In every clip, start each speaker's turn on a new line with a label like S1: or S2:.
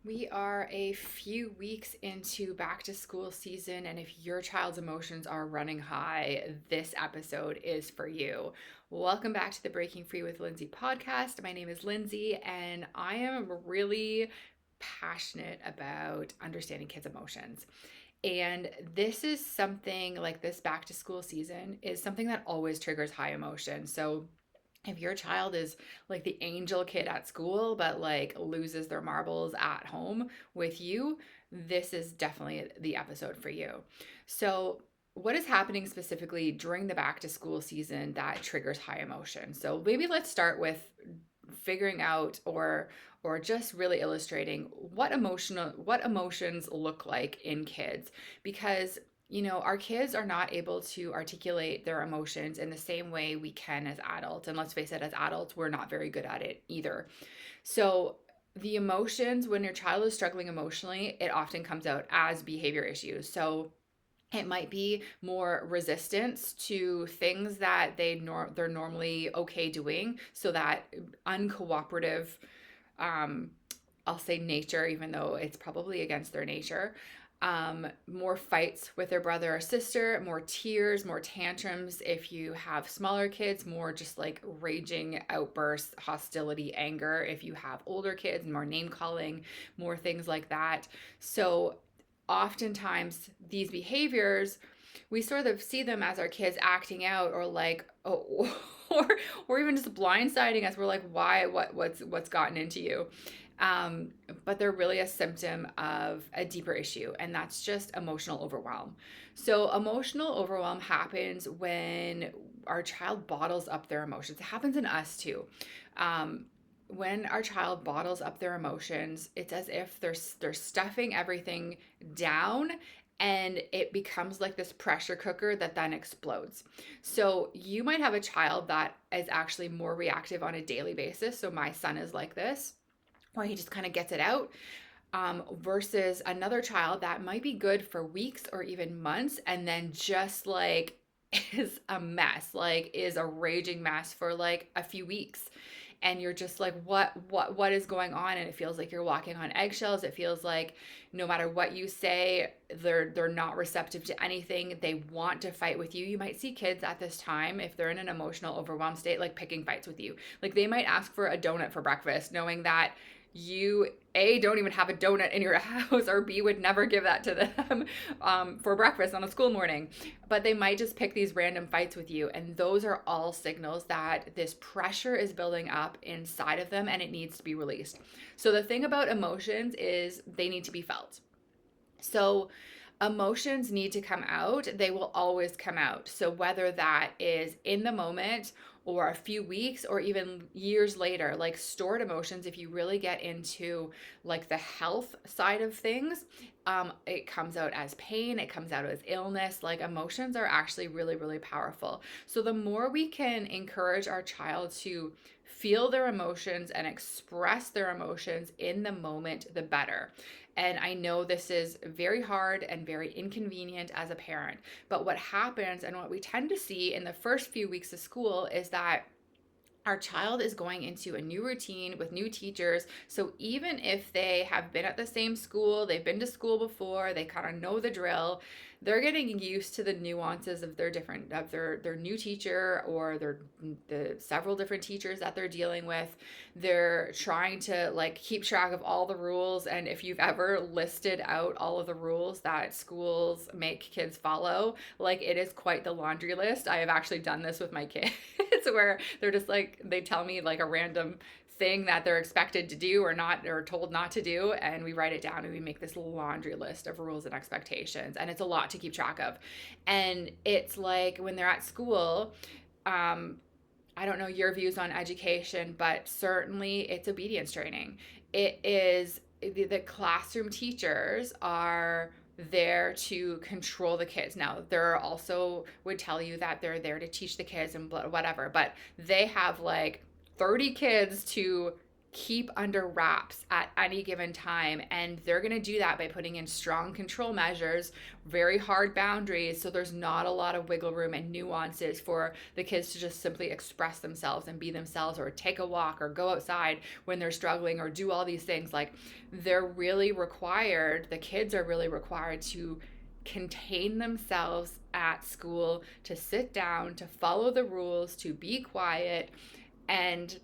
S1: We are a few weeks into back to school season, and if your child's emotions are running high, this episode is for you. Welcome back to the Breaking Free with Lindsay podcast. My name is Lindsay, and I am really passionate about understanding kids' emotions. And this is something like this back to school season is something that always triggers high emotion. So, if your child is like the angel kid at school but like loses their marbles at home with you, this is definitely the episode for you. So what is happening specifically during the back to school season that triggers high emotion? So maybe let's start with figuring out or just really illustrating what emotions look like in kids, because our kids are not able to articulate their emotions in the same way we can as adults. And let's face it, as adults, we're not very good at it either. So, the emotions, when your child is struggling emotionally, it often comes out as behavior issues. So, it might be more resistance to things that they're normally okay doing. So, that uncooperative, um, I'll say nature, even though it's probably against their nature. More fights with their brother or sister, more tears, more tantrums. If you have smaller kids, more just like raging outbursts, hostility, anger. If you have older kids, more name calling, more things like that. So, oftentimes, these behaviors, we sort of see them as our kids acting out or like, oh, or even just blindsiding us. We're like, why? What's gotten into you? Um, but they're really a symptom of a deeper issue, and that's just emotional overwhelm. So, emotional overwhelm happens when our child bottles up their emotions. It happens in us too. When our child bottles up their emotions, it's as if they're stuffing everything down, and it becomes like this pressure cooker that then explodes. So you might have a child that is actually more reactive on a daily basis. So my son is like this, where he just kind of gets it out, versus another child that might be good for weeks or even months and then just like is a mess, like is a raging mess for like a few weeks. And you're just like, what is going on? And it feels like you're walking on eggshells. It feels like no matter what you say, they're not receptive to anything. They want to fight with you. You might see kids at this time, if they're in an emotional overwhelmed state, like picking fights with you. Like they might ask for a donut for breakfast, knowing that you A, don't even have a donut in your house, or B, would never give that to them for breakfast on a school morning. But they might just pick these random fights with you. And those are all signals that this pressure is building up inside of them and it needs to be released. So the thing about emotions is they need to be felt. So emotions need to come out. They will always come out. So whether that is in the moment or a few weeks or even years later, like stored emotions, if you really get into like the health side of things, it comes out as pain, it comes out as illness. Like emotions are actually really, really powerful. So the more we can encourage our child to feel their emotions and express their emotions in the moment, the better. And I know this is very hard and very inconvenient as a parent. But what happens and what we tend to see in the first few weeks of school is that our child is going into a new routine with new teachers. So even if they have been at the same school, they've been to school before, they kind of know the drill, they're getting used to the nuances of their new teacher or the several different teachers that they're dealing with. They're trying to like keep track of all the rules, and if you've ever listed out all of the rules that schools make kids follow, like it is quite the laundry list. I have actually done this with my kids where they're just like, they tell me like a random thing that they're expected to do or not, or told not to do, and we write it down and we make this laundry list of rules and expectations, and it's a lot to keep track of. And it's like when they're at school, I don't know your views on education, but certainly it's obedience training. It is the classroom teachers are there to control the kids. Now, there also would tell you that they're there to teach the kids and whatever, but they have like 30 kids to keep under wraps at any given time. And they're going to do that by putting in strong control measures, very hard boundaries. So there's not a lot of wiggle room and nuances for the kids to just simply express themselves and be themselves, or take a walk or go outside when they're struggling, or do all these things. Like, they're really required, the kids are really required to contain themselves at school, to sit down, to follow the rules, to be quiet, and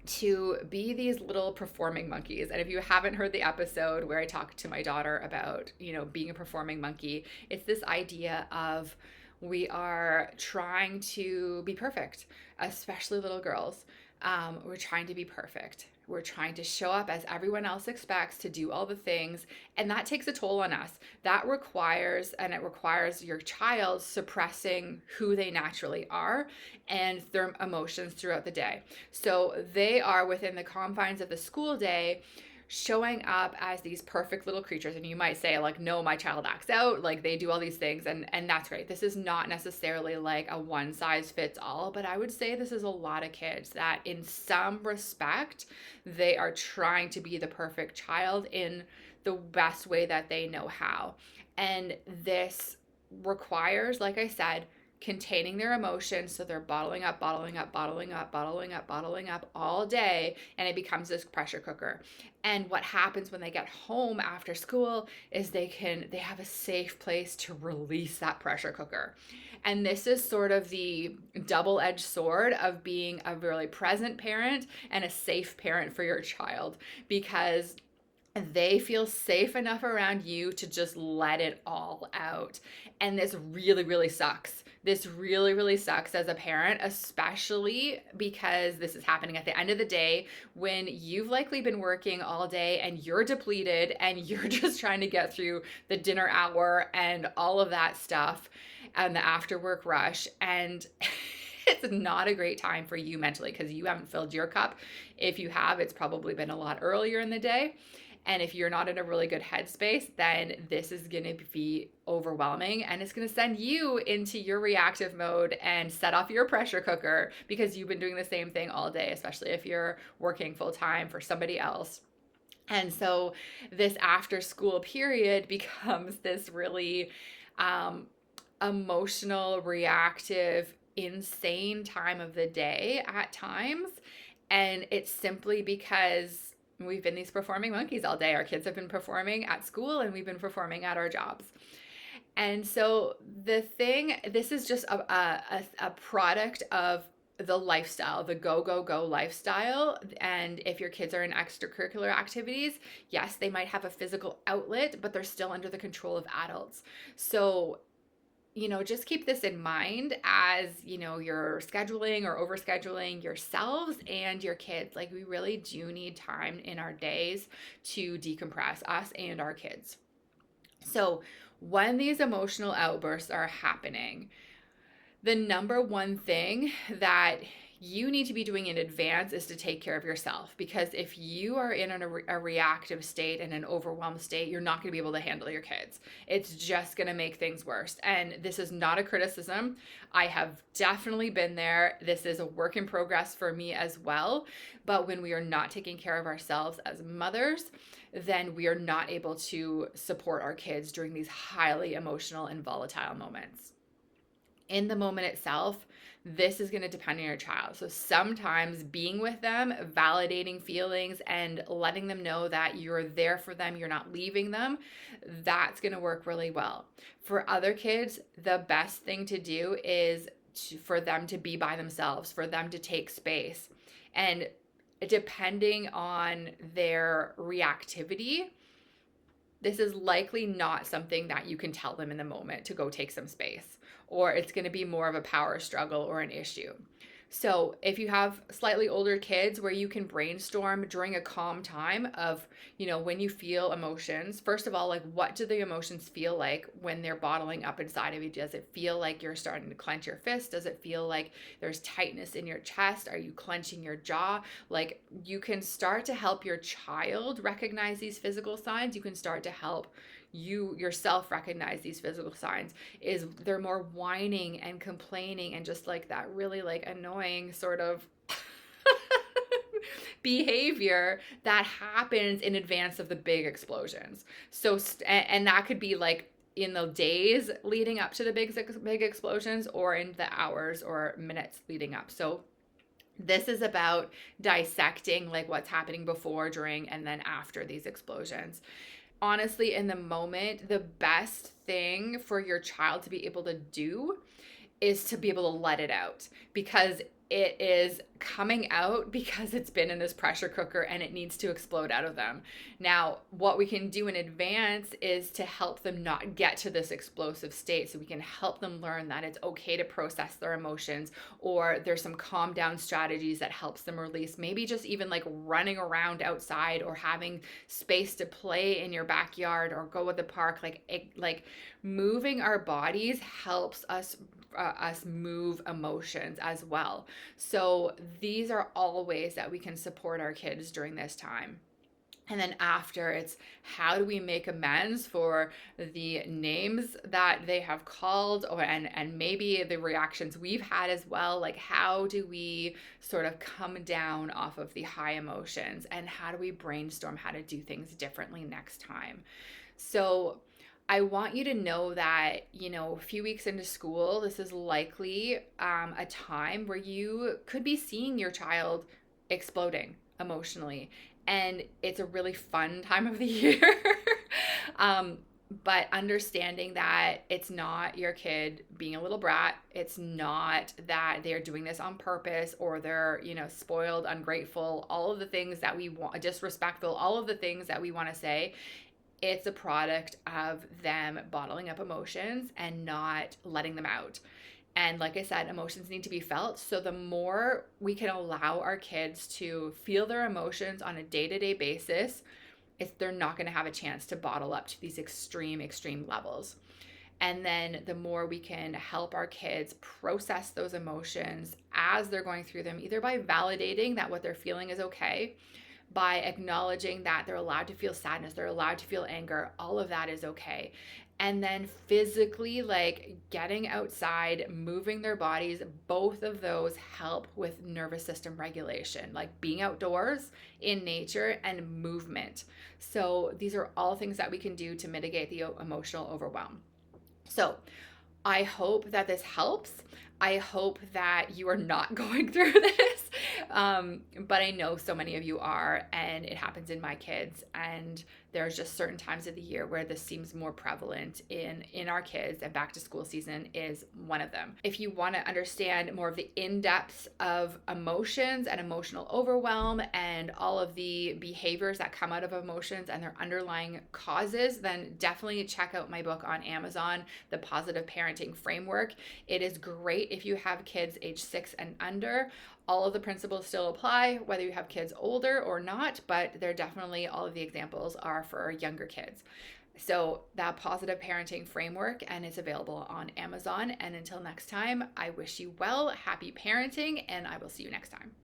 S1: to be these little performing monkeys. And if you haven't heard the episode where I talked to my daughter about, being a performing monkey, it's this idea of we are trying to be perfect, especially little girls. We're trying to be perfect. We're trying to show up as everyone else expects, to do all the things. And that takes a toll on us. That requires your child suppressing who they naturally are and their emotions throughout the day. So they are, within the confines of the school day, showing up as these perfect little creatures. And you might say, like, no, my child acts out, like they do all these things, and that's great. This is not necessarily like a one size fits all, but I would say this is a lot of kids that in some respect they are trying to be the perfect child in the best way that they know how. And this requires, like I said, containing their emotions. So they're bottling up all day, and it becomes this pressure cooker. And what happens when they get home after school is they have a safe place to release that pressure cooker. And this is sort of the double-edged sword of being a really present parent and a safe parent for your child, because they feel safe enough around you to just let it all out. And this really, really sucks. This really, really sucks as a parent, especially because this is happening at the end of the day when you've likely been working all day and you're depleted and you're just trying to get through the dinner hour and all of that stuff and the after work rush. And it's not a great time for you mentally because you haven't filled your cup. If you have, it's probably been a lot earlier in the day. And if you're not in a really good headspace, then this is going to be overwhelming, and it's going to send you into your reactive mode and set off your pressure cooker because you've been doing the same thing all day, especially if you're working full time for somebody else. And so this after school period becomes this really emotional, reactive, insane time of the day at times. And it's simply because we've been these performing monkeys all day. Our kids have been performing at school and we've been performing at our jobs. And so this is just a product of the lifestyle, the go, go, go lifestyle. And if your kids are in extracurricular activities, yes, they might have a physical outlet, but they're still under the control of adults. So just keep this in mind as, you're scheduling or overscheduling yourselves and your kids. Like, we really do need time in our days to decompress, us and our kids. So when these emotional outbursts are happening, the number one thing that you need to be doing in advance is to take care of yourself, because if you are in a reactive state and an overwhelmed state, you're not going to be able to handle your kids. It's just going to make things worse. And this is not a criticism. I have definitely been there. This is a work in progress for me as well. But when we are not taking care of ourselves as mothers, then we are not able to support our kids during these highly emotional and volatile moments. In the moment itself, this is going to depend on your child. So sometimes being with them, validating feelings, and letting them know that you're there for them, you're not leaving them, that's going to work really well. For other kids, the best thing to do is for them to be by themselves, for them to take space. And depending on their reactivity, this is likely not something that you can tell them in the moment to go take some space, or it's going to be more of a power struggle or an issue. So if you have slightly older kids where you can brainstorm during a calm time of, when you feel emotions, first of all, like, what do the emotions feel like when they're bottling up inside of you? Does it feel like you're starting to clench your fist? Does it feel like there's tightness in your chest? Are you clenching your jaw? Like, you can start to help your child recognize these physical signs. You can start to help you yourself recognize these physical signs. Is they're more whining and complaining and just like that really like annoying sort of behavior that happens in advance of the big explosions. So, and that could be like in the days leading up to the big explosions, or in the hours or minutes leading up. So this is about dissecting like what's happening before, during, and then after these explosions. Honestly, in the moment, the best thing for your child to be able to do is to be able to let it out, because it is coming out because it's been in this pressure cooker and it needs to explode out of them. Now, what we can do in advance is to help them not get to this explosive state. So we can help them learn that it's okay to process their emotions, or there's some calm down strategies that helps them release. Maybe just even like running around outside, or having space to play in your backyard, or go at the park. Like moving our bodies helps us move emotions as well. So these are all ways that we can support our kids during this time. And then after, it's how do we make amends for the names that they have called, or and maybe the reactions we've had as well. Like, how do we sort of come down off of the high emotions, and how do we brainstorm how to do things differently next time? So I want you to know that, a few weeks into school, this is likely a time where you could be seeing your child exploding emotionally. And it's a really fun time of the year. But understanding that it's not your kid being a little brat. It's not that they're doing this on purpose, or they're, spoiled, ungrateful, all of the things that we want, disrespectful, all of the things that we want to say. It's a product of them bottling up emotions and not letting them out. And like I said, emotions need to be felt. So the more we can allow our kids to feel their emotions on a day-to-day basis, they're not going to have a chance to bottle up to these extreme levels. And then the more we can help our kids process those emotions as they're going through them, either by validating that what they're feeling is okay, by acknowledging that they're allowed to feel sadness, they're allowed to feel anger, all of that is okay. And then physically, like getting outside, moving their bodies, both of those help with nervous system regulation, like being outdoors in nature and movement. So these are all things that we can do to mitigate the emotional overwhelm. So I hope that this helps. I hope that you are not going through this, but I know so many of you are, and it happens in my kids, and there's just certain times of the year where this seems more prevalent in our kids, and back to school season is one of them. If you want to understand more of the in-depths of emotions and emotional overwhelm and all of the behaviors that come out of emotions and their underlying causes, then definitely check out my book on Amazon, The Positive Parenting Framework. It is great if you have kids age 6 and under. All of the principles still apply, whether you have kids older or not, but they're definitely, all of the examples are for younger kids. So that Positive Parenting Framework, and it's available on Amazon. And until next time, I wish you well, happy parenting, and I will see you next time.